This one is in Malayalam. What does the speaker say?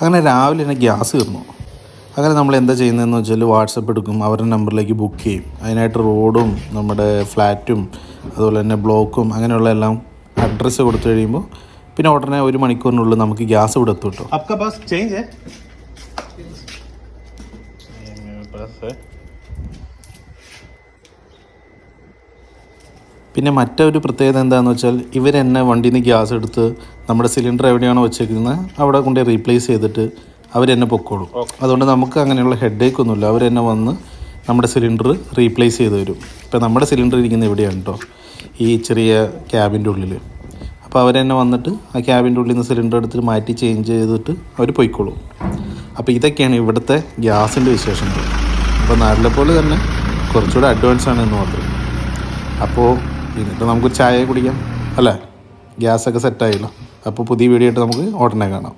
അങ്ങനെ രാവിലെ തന്നെ ഗ്യാസ് തീർന്നു. അങ്ങനെ നമ്മൾ എന്താ ചെയ്യുന്നതെന്ന് വെച്ചാൽ വാട്സപ്പ് എടുക്കും, അവരുടെ നമ്പറിലേക്ക് ബുക്ക് ചെയ്യും. അതിനായിട്ട് റോഡും നമ്മുടെ ഫ്ലാറ്റും അതുപോലെ തന്നെ ബ്ലോക്കും അങ്ങനെയുള്ള എല്ലാം അഡ്രസ്സ് കൊടുത്തു കഴിയുമ്പോൾ പിന്നെ ഉടനെ 1 മണിക്കൂറിനുള്ളിൽ നമുക്ക് ഗ്യാസ് ഇവിടെ എത്തും കേട്ടോ. आपका पास चेंज है? പിന്നെ മറ്റൊരു പ്രത്യേകത എന്താണെന്ന് വെച്ചാൽ ഇവരെന്നെ വണ്ടിയിൽ നിന്ന് ഗ്യാസ് എടുത്ത് നമ്മുടെ സിലിണ്ടർ എവിടെയാണോ വെച്ചേക്കുന്നത് അവിടെ കൊണ്ട് റീപ്ലേസ് ചെയ്തിട്ട് അവരെന്നെ പൊക്കോളും. അതുകൊണ്ട് നമുക്ക് അങ്ങനെയുള്ള ഹെഡേക്ക് ഒന്നുമില്ല. അവരെന്നെ വന്ന് നമ്മുടെ സിലിണ്ടർ റീപ്ലേസ് ചെയ്ത് തരും. ഇപ്പോൾ നമ്മുടെ സിലിണ്ടർ ഇരിക്കുന്നത് എവിടെയാണ് കേട്ടോ, ഈ ചെറിയ ക്യാബിൻ്റെ ഉള്ളിൽ. അപ്പോൾ അവരെന്നെ വന്നിട്ട് ആ ക്യാബിൻ്റെ ഉള്ളിൽ നിന്ന് സിലിണ്ടർ എടുത്തിട്ട് മാറ്റി ചേഞ്ച് ചെയ്തിട്ട് അവർ പൊയ്ക്കോളും. അപ്പോൾ ഇതൊക്കെയാണ് ഇവിടുത്തെ ഗ്യാസിൻ്റെ വിശേഷങ്ങൾ. അപ്പോൾ നാട്ടിലെ പോലെ തന്നെ കുറച്ചുകൂടെ അഡ്വാൻസ് ആണ് എന്ന് മാത്രം. അപ്പോൾ എന്നിട്ട് നമുക്കൊരു ചായ കുടിക്കാം അല്ലേ, ഗ്യാസൊക്കെ സെറ്റായല്ലോ. അപ്പോൾ പുതിയ വീഡിയോ ആയിട്ട് നമുക്ക് ഉടനെ കാണാം.